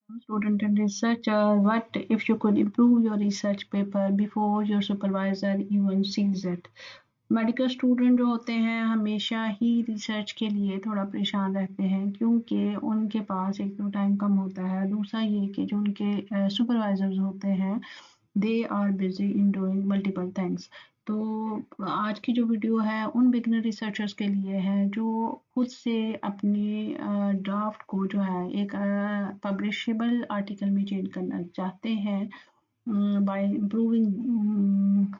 Student and researcher, what if you could improve your research paper before your supervisor even sees it? Medical student जो होते हैं हमेशा ही research के लिए थोड़ा परेशान रहते हैं क्योंकि उनके पास एक तो टाइम कम होता है, दूसरा ये कि जो उनके सुपरवाइजर्स होते हैं they are busy in doing multiple things. तो आज की जो वीडियो है उन बिगनर रिसर्चर्स के लिए है जो खुद से अपने ड्राफ्ट को जो है एक पब्लिशेबल आर्टिकल में चेंज करना चाहते हैं बाय इम्प्रूविंग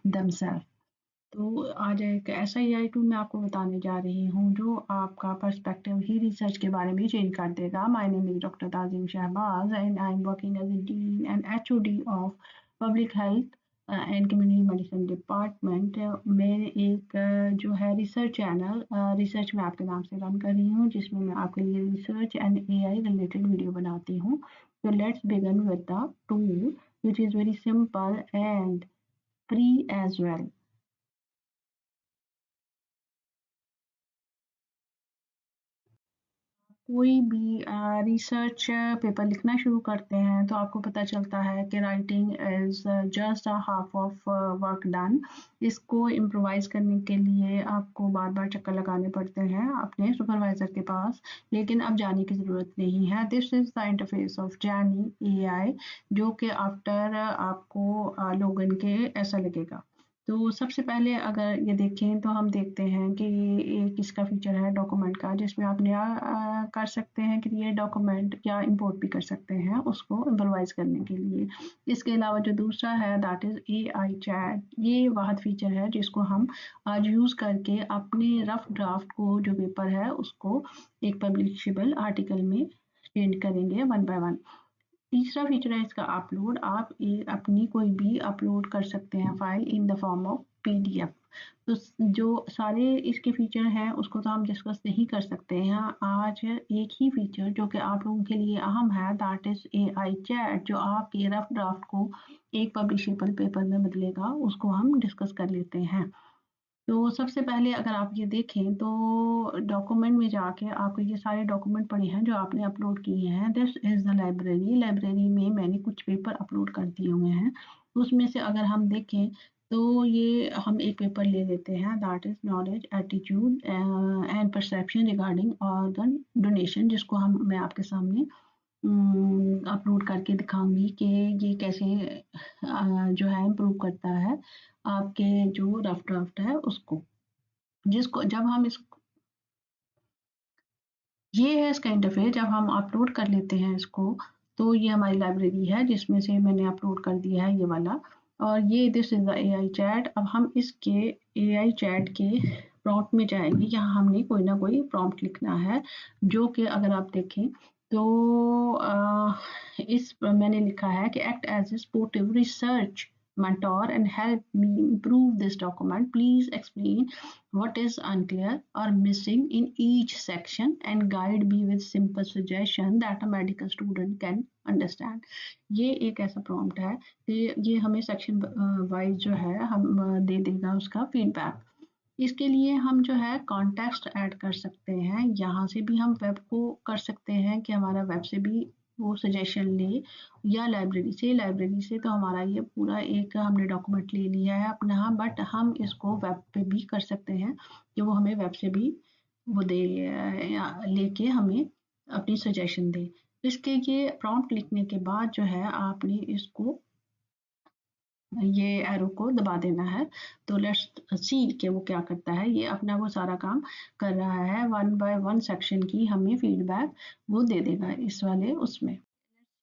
दमसेल्फ। तो आज एक ऐसा एआई टूल मैं आपको बताने जा रही हूँ जो आपका पर्सपेक्टिव ही रिसर्च के बारे में चेंज कर देगा। My name is doctor Tajim Shahbaz and I am working as a dean and HOD of public health and community medicine department. मैं जो है रिसर्च चैनल रिसर्च में आपके नाम से रन कर रही हूँ जिसमें मैं आपके लिए research and AI related video बनाती हूँ। तो let's begin with the tool which is very simple and free as well. कोई भी रिसर्च पेपर लिखना शुरू करते हैं तो आपको पता चलता है कि writing is just a half of work done. इसको इम्प्रोवाइज़ करने के लिए आपको बार बार चक्कर लगाने पड़ते हैं अपने सुपरवाइज़र के पास, लेकिन अब जाने की ज़रूरत नहीं है। This is the interface of Jenni AI जो कि आफ्टर आपको लोगन के ऐसा लगेगा। तो सबसे पहले अगर ये देखें तो हम देखते हैं कि ये एक इसका फीचर है डॉक्यूमेंट का जिसमें आप नया कर सकते हैं क्रिएट डॉक्यूमेंट या इंपोर्ट भी कर सकते हैं उसको इम्प्रोवाइज करने के लिए। इसके अलावा जो दूसरा है दैट इज़ एआई चैट। ये वाहद फीचर है जिसको हम आज यूज़ करके अपने रफ ड्राफ्ट को जो पेपर है उसको एक पब्लिशेबल आर्टिकल में चेंज करेंगे वन बाय वन। तीसरा फीचर है इसका अपलोड। आप अपनी कोई भी अपलोड कर सकते हैं file in the form of PDF. तो जो सारे इसके फीचर हैं उसको तो हम डिस्कस नहीं कर सकते हैं आज। एक ही फीचर जो कि आप लोगों के लिए अहम है दैट इज़ एआई चैट जो आपके रफ ड्राफ्ट को एक पब्लिशेबल पेपर में बदलेगा, उसको हम डिस्कस कर लेते हैं। तो सबसे पहले अगर आप ये देखें तो डॉक्यूमेंट में जाके आपको ये सारे डॉक्यूमेंट पड़े हैं जो आपने अपलोड किए हैं। This is the library. Library में मैंने कुछ पेपर अपलोड कर दिए हुए हैं। उसमें से अगर हम देखें तो ये हम एक पेपर ले लेते हैं that is knowledge attitude and perception regarding organ donation, जिसको हम मैं आपके सामने अपलोड करके दिखाऊंगी कि ये कैसे जो है इम्प्रूव करता है आपके जो रफ ड्राफ्ट है उसको, जिसको जब हम इस ये है इसका इंटरफेस। जब हम अपलोड कर लेते हैं इसको तो ये हमारी लाइब्रेरी है जिसमें से मैंने अपलोड कर दिया है ये वाला। और ये this is the AI chat. अब हम इसके एआई चैट के प्रॉम्प्ट में जाएंगे। यहाँ हमने कोई ना कोई प्रॉम्प्ट लिखना है जो कि अगर आप देखें तो इस मैंने लिखा है कि act as a supportive research mentor and help me improve this document. Please explain what is unclear or missing in each section and guide me with simple suggestion that a medical student can understand. ये एक ऐसा prompt है कि ये हमें section wise जो है हम दे देगा उसका फीडबैक। इसके लिए हम जो है कॉन्टेक्स्ट ऐड कर सकते हैं। यहाँ से भी हम वेब को कर सकते हैं कि हमारा वेब से भी वो सजेशन ले या लाइब्रेरी से तो हमारा ये पूरा एक हमने डॉक्यूमेंट ले लिया है अपना, बट हम इसको वेब पे भी कर सकते हैं कि वो हमें वेब से भी वो दे लेके हमें अपनी सजेशन दे। इसके ये प्रॉम्प्ट लिखने के बाद जो है आपने इसको ये एरो को दबा देना है। तो लेट्स सी कि वो क्या करता है। ये अपना वो सारा काम कर रहा है, वन बाय वन सेक्शन की हमें फीडबैक वो दे देगा इस वाले उसमें।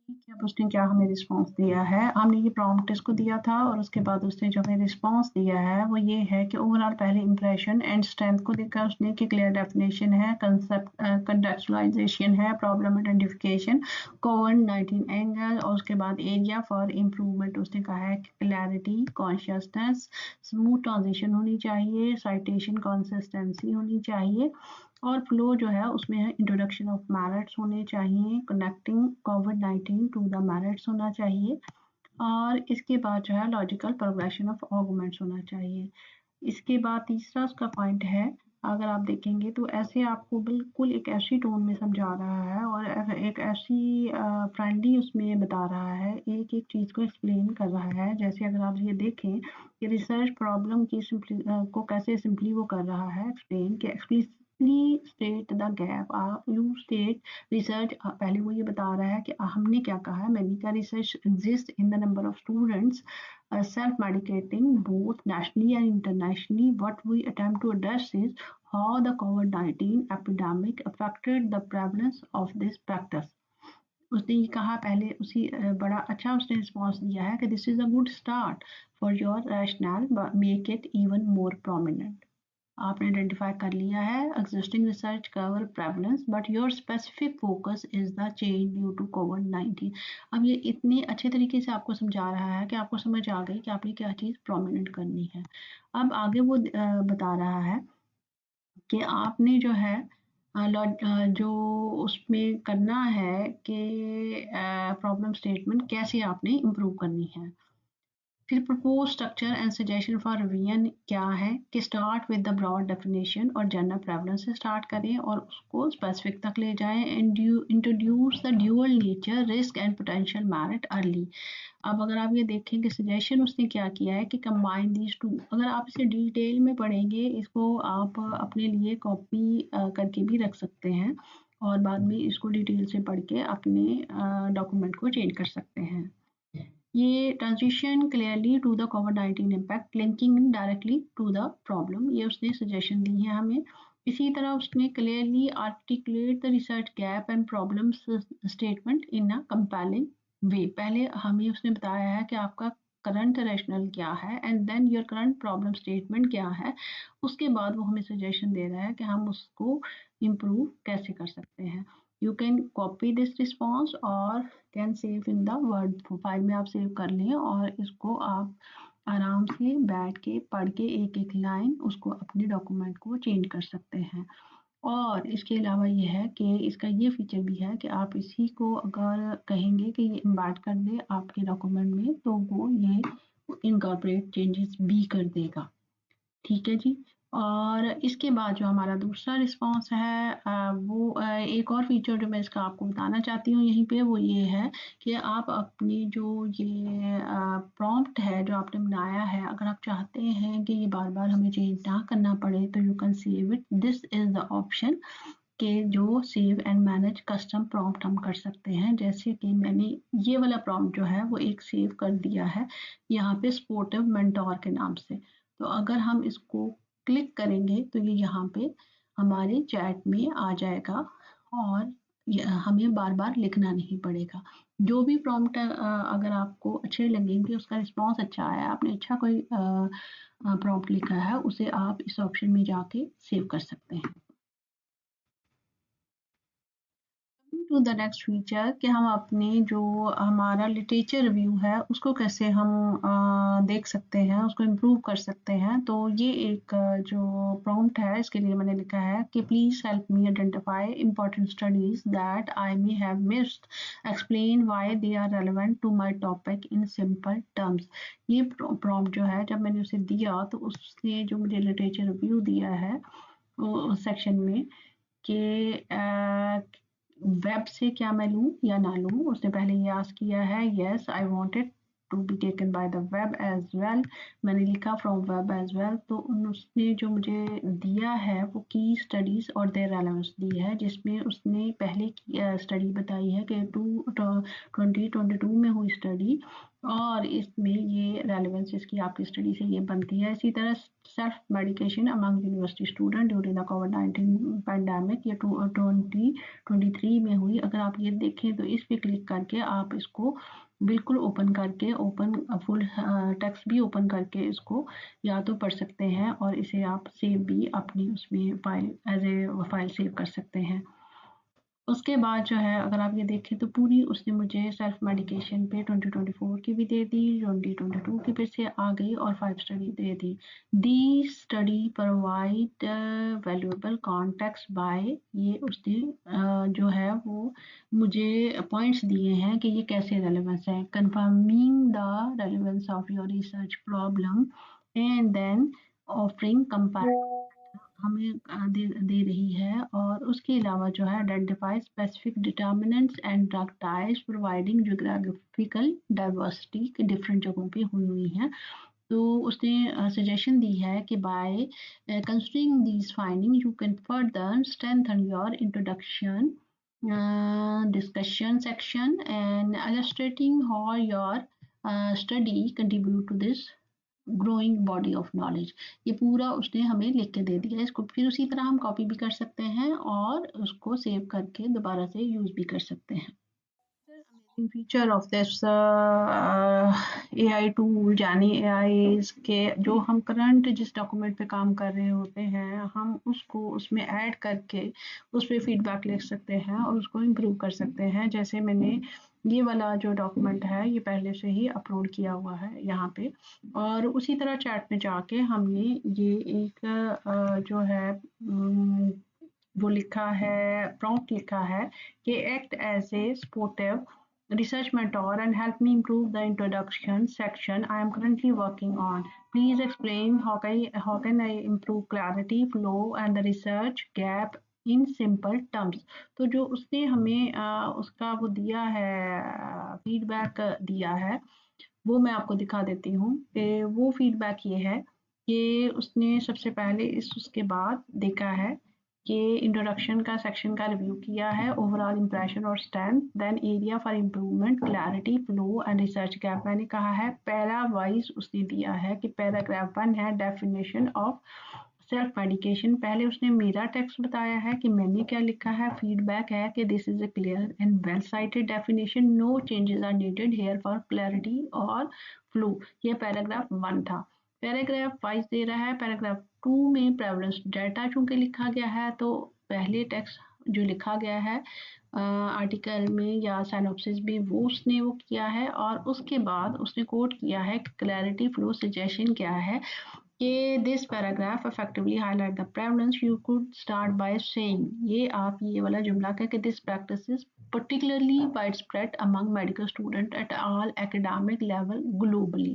ठीक है, अब उसने क्या हमें रिस्पॉन्स दिया है। हमने ये प्रॉम्प्ट इसको दिया था और उसके बाद उसने जो हमें रिस्पॉन्स दिया है वो ये है कि ओवरऑल पहले इंप्रेशन एंड स्ट्रेंथ को देखा उसने कि क्लियर डेफिनेशन है, कंसेप्ट कंटेक्चुअलाइजेशन है, प्रॉब्लम आइडेंटिफिकेशन, कोविड-19 एंगल और उसके बाद एरिया फॉर इम्प्रूवमेंट उसने कहा है क्लैरिटी, कॉन्शियसनेस, स्मूथ ट्रांजिशन होनी चाहिए, साइटेशन कंसिस्टेंसी होनी चाहिए और फ्लो जो है उसमें है इंट्रोडक्शन ऑफ मेरिट्स होने चाहिए, कनेक्टिंग कोविड-19 टू द मेरिट्स होना चाहिए और इसके बाद जो है लॉजिकल प्रोग्रेशन ऑफ आर्गुमेंट्स होना चाहिए। इसके बाद तीसरा उसका पॉइंट है अगर आप देखेंगे तो ऐसे आपको बिल्कुल एक ऐसी टोन में समझा रहा है और एक ऐसी फ्रेंडली उसमें बता रहा है, एक-एक चीज़ को एक्सप्लेन कर रहा है। जैसे अगर आप ये देखें कि रिसर्च प्रॉब्लम की को कैसे सिंपली वो कर रहा है एक्सप्लेन कि explicitly state the gap you state research पहले वो ये बता रहा है कि हमने क्या कहा है, मैनी का research exist in the number of students self-medicating both nationally and internationally. What we attempt to address is how the COVID-19 epidemic affected the prevalence of this practice. उसने ये कहा पहले उसी बड़ा अच्छा उसने रिस्पॉन्स दिया है कि this is a good start for your rational make it even more prominent. आपने आइडेंटिफाई कर लिया है existing research cover prevalence but your specific focus is the change due to कोविड-19। अब ये इतने अच्छे तरीके से आपको समझा रहा है कि आपको समझ आ गई कि आपने क्या चीज़ प्रोमिनेंट करनी है। अब आगे वो बता रहा है कि आपने जो है जो उसमें करना है कि प्रॉब्लम स्टेटमेंट कैसे आपने इम्प्रूव करनी है। फिर propose structure and suggestion for revision क्या है कि start with the broad definition और जनरल प्रेफरेंस से स्टार्ट करें और उसको स्पेसिफिक तक ले जाएं and introduce the dual nature risk and potential merit early. अब अगर आप ये देखें कि सजेशन उसने क्या किया है कि कंबाइन दीज टू, अगर आप इसे डिटेल में पढ़ेंगे इसको आप अपने लिए कॉपी करके भी रख सकते हैं और बाद में इसको डिटेल से पढ़ के अपने डॉक्यूमेंट को चेंज कर सकते हैं। ये ट्रांजिशन क्लियरली टू द कोविड-19 impact linking directly to the problem, ये उसने सजेशन दी है हमें। इसी तरह उसने clearly articulate the research gap and problem statement in a compelling way. पहले हमें उसने बताया है कि आपका करंट रैशनल क्या है and then your current problem statement क्या है। उसके बाद वो हमें सजेशन दे रहा है कि हम उसको इम्प्रूव कैसे कर सकते हैं। You can copy this response और can save in the word file में आप सेव कर लें और इसको आप आराम से बैठ के पढ़ के एक एक लाइन उसको अपने डॉक्यूमेंट को चेंज कर सकते हैं। और इसके अलावा ये है कि इसका ये फीचर भी है कि आप इसी को अगर कहेंगे कि ये इम्बैड कर दे आपके डॉक्यूमेंट में तो वो ये इनकॉर्पोरेट चेंजेस भी कर देगा। ठीक है जी। और इसके बाद जो हमारा दूसरा रिस्पॉन्स है वो एक और फीचर जो मैं इसका आपको बताना चाहती हूँ यहीं पे वो ये है कि आप अपनी जो ये प्रॉम्प्ट है जो आपने बनाया है, अगर आप चाहते हैं कि ये बार बार हमें चेंज ना करना पड़े तो you can save it. This is the option के जो save and manage custom prompt हम कर सकते हैं। जैसे कि मैंने ये वाला प्रॉम्प्ट जो है वो एक सेव कर दिया है यहाँ पे स्पोर्टिव मेंटोर के नाम से। तो अगर हम इसको क्लिक करेंगे तो ये यहाँ पे हमारे चैट में आ जाएगा और हमें बार बार लिखना नहीं पड़ेगा। जो भी प्रॉम्प्ट अगर आपको अच्छे लगेंगे, उसका रिस्पॉन्स अच्छा आया, आपने अच्छा कोई प्रॉम्प्ट लिखा है, उसे आप इस ऑप्शन में जाके सेव कर सकते हैं। टू द नेक्स्ट फीचर कि हम अपने जो हमारा लिटरेचर रिव्यू है उसको कैसे हम देख सकते हैं, उसको इम्प्रूव कर सकते हैं। तो ये एक जो प्रॉम्प्ट है इसके लिए मैंने लिखा है कि please help me identify important studies that I may have missed, explain why they are relevant to my topic in simple terms. ये प्रॉम्प्ट जो है जब मैंने उसे दिया तो उसने जो मुझे लिटरेचर रिव्यू दिया है उस सेक्शन में कि वेब से क्या मैं लूँ या ना लूँ। उसने पहले ये आस्क किया है yes I want it to be taken by the web as well. मैंने लिखा फ्रॉम वेब एज वेल। तो उसने जो मुझे दिया है वो की स्टडीज़ और देयर रेलेवेंस दी है, जिसमें उसने पहले की स्टडी बताई है कि 2022 में हुई स्टडी और इसमें ये रेलेवेंस इसकी आपकी स्टडी से ये बनती है। इसी तरह self medication among university student during the covid pandemic ये 2023 में हुई। अगर आप ये देखें तो इस पे क्लिक करके आप इसको बिल्कुल ओपन करके फुल टेक्स्ट भी ओपन करके इसको या तो पढ़ सकते हैं और इसे आप सेव भी अपनी उसमें file as a file save कर सकते हैं। उसके बाद जो है अगर आप ये देखें तो पूरी उसने मुझे सेल्फ मेडिकेशन पे 2024 की भी दे दी, 2022 की फिर से आ गई और 5 स्टडी दे दी। The study provide valuable context by, ये उसने जो है वो मुझे पॉइंट्स दिए हैं कि ये कैसे रेलेवेंस है, confirming the relevance of your research problem and then offering comparison हमें दे रही है। और उसके अलावा जो है identify specific determinants and drug types providing geographical diversity के डिफरेंट जगहों पे हुई हैं। तो उसने सजेशन दी है कि by considering these finding you can further strengthen your introduction discussion section and illustrating how your study contribute to this growing body of knowledge. ये पूरा उसने हमें लिख के दे दिया है। इसको फिर उसी तरह हम कॉपी भी कर सकते हैं और उसको सेव करके दोबारा से यूज भी कर सकते हैं। Feature of this AI tool यानी AI के जो हम करंट जिस डॉक्यूमेंट पे काम कर रहे होते हैं हम उसको उसमें ऐड करके उस पर फीडबैक लिख सकते हैं और उसको इम्प्रूव कर सकते हैं। जैसे मैंने ये वाला जो डॉक्यूमेंट है ये पहले से ही अपलोड किया हुआ है यहाँ पे, और उसी तरह चैट में जाके हमने ये एक जो है वो लिखा है, प्रॉम्प्ट लिखा है कि act as a supportive research mentor and help me improve the introduction section I am currently working on. Please explain how can I improve clarity, flow and the research gap in simple terms. तो जो उसने हमें उसका वो दिया है feedback दिया है वो मैं आपको दिखा देती हूँ कि वो फीडबैक ये है कि उसने सबसे पहले उसके बाद देखा है कि इंट्रोडक्शन का सेक्शन का रिव्यू किया है, ओवरऑल इंप्रेशन और strength, then area for improvement, clarity, flow and research gap. मैंने कहा है पैरा वाइज उसने दिया है कि पैराग्राफ 1 है डेफिनेशन ऑफ सेल्फ मेडिकेशन। पहले उसने मेरा टेक्स्ट बताया है कि मैंने क्या लिखा है, फीडबैक है कि this is a clear and well cited definition, no changes are needed here for clarity और फ्लो। ये पैराग्राफ 1 था। पैराग्राफ 5 दे रहा है, पैराग्राफ 2 में प्रेवलेंस डाटा चूंकि लिखा गया है तो पहले टेक्स्ट जो लिखा गया है आर्टिकल में या साइनॉप्सिस भी वो उसने वो किया है और उसके बाद उसने कोट किया है क्लैरिटी फ्लो सजेशन क्या है कि this paragraph effectively highlight the prevalence. You could start by saying, ये आप ये वाला जुमला कह कि this practice is particularly widespread among medical students at all academic level globally।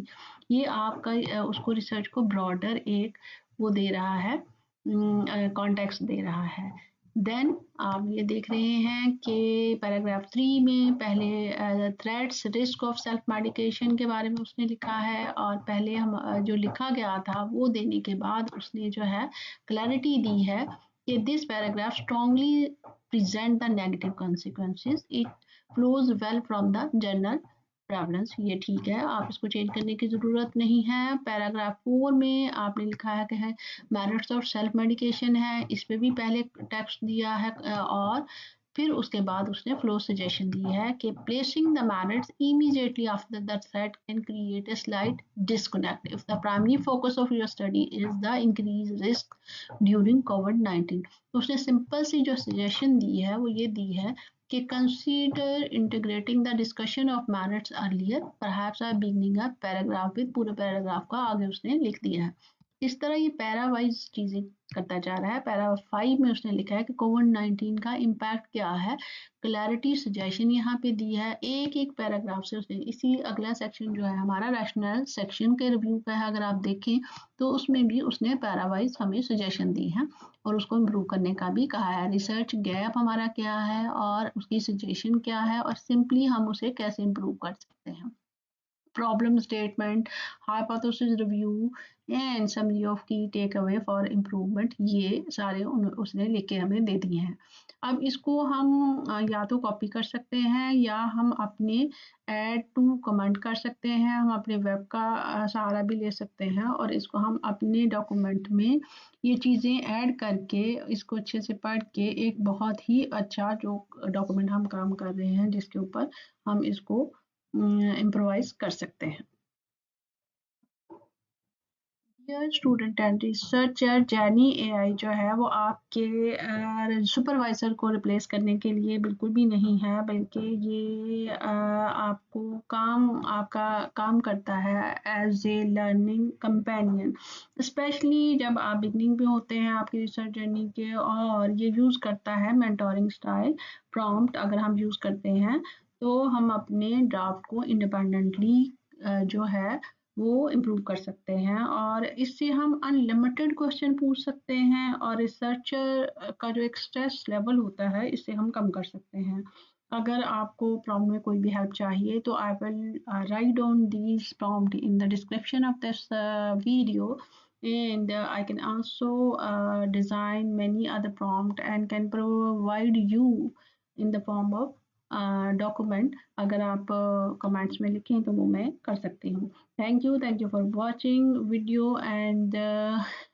ये आपका उसको रिसर्च को ब्रॉडर एक वो दे रहा है, कॉन्टेक्स्ट दे रहा है। देन आप ये देख रहे हैं कि पैराग्राफ 3 में पहले threats risk of self medication के बारे में उसने लिखा है और पहले हम जो लिखा गया था वो देने के बाद उसने जो है क्लैरिटी दी है कि this paragraph strongly present the negative consequences, it flows well from the general prevalence। ये ठीक है, आप इसको चेंज करने की ज़रूरत नहीं है। पैराग्राफ 4 में आपने लिखा है कि है मेरिट्स ऑफ सेल्फ मेडिकेशन है, इस पे भी पहले टेक्स्ट दिया है और फिर उसके बाद उसने फ्लो सजेशन दी है कि placing the merits immediately after the threat can create a slight disconnect if the primary focus of your study is the increased risk during COVID-19। तो उसने सिंपल सी जो सजेशन दी है वो ये दी है कि consider integrating the discussion of merits earlier, perhaps or beginning a paragraph with, पूरे पैराग्राफ का आगे उसने लिख दिया है। इस तरह ये पैरा वाइज चीज़ें करता जा रहा है। पैरा 5 में उसने लिखा है कि कोविड-19 का इम्पैक्ट क्या है, क्लैरिटी सजेशन यहाँ पे दी है। एक एक पैराग्राफ से उसने इसी अगला सेक्शन जो है हमारा रैशनल सेक्शन के रिव्यू का है, अगर आप देखें तो उसमें भी उसने पैरा वाइज हमें सजेशन दी है और उसको इम्प्रूव करने का भी कहा है। रिसर्च गैप हमारा क्या है और उसकी सजेशन क्या है और सिंपली हम उसे कैसे इम्प्रूव कर सकते हैं। problem statement, hypothesis review and summary of key takeaway for improvement, ये सारे उसने लिख के हमें दे दिए हैं। अब इसको हम या तो कॉपी कर सकते हैं या हम अपने ऐड टू कमेंट कर सकते हैं, हम अपने वेब का सहारा भी ले सकते हैं और इसको हम अपने डॉक्यूमेंट में ये चीज़ें ऐड करके इसको अच्छे से पढ़ के एक बहुत ही अच्छा जो डॉक्यूमेंट हम काम कर रहे हैं जिसके ऊपर हम इसको इम्प्रोवाइज कर सकते हैं। Dear student and researcher, Jenni AI जो है वो आपके सुपरवाइजर को रिप्लेस करने के लिए बिल्कुल भी नहीं है, बल्कि ये आपको आपका काम करता है as a learning companion, especially जब आप बिगनिंग पे होते हैं आपकी रिसर्च जर्नी के। और ये यूज़ करता है मेंटोरिंग स्टाइल प्रॉम्प्ट, अगर हम यूज़ करते हैं तो हम अपने ड्राफ्ट को इंडिपेंडेंटली जो है वो इम्प्रूव कर सकते हैं और इससे हम अनलिमिटेड क्वेश्चन पूछ सकते हैं और रिसर्चर का जो एक स्ट्रेस लेवल होता है इससे हम कम कर सकते हैं। अगर आपको प्रॉम्प्ट में कोई भी हेल्प चाहिए तो I will write down these prompt in the description of this video and I can also design many other prompt and can provide you in the form of document. अगर आप comments में लिखें तो वो मैं कर सकती हूँ। Thank you for watching video and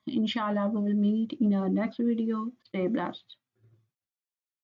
inshallah we will meet in our next video. Stay blessed.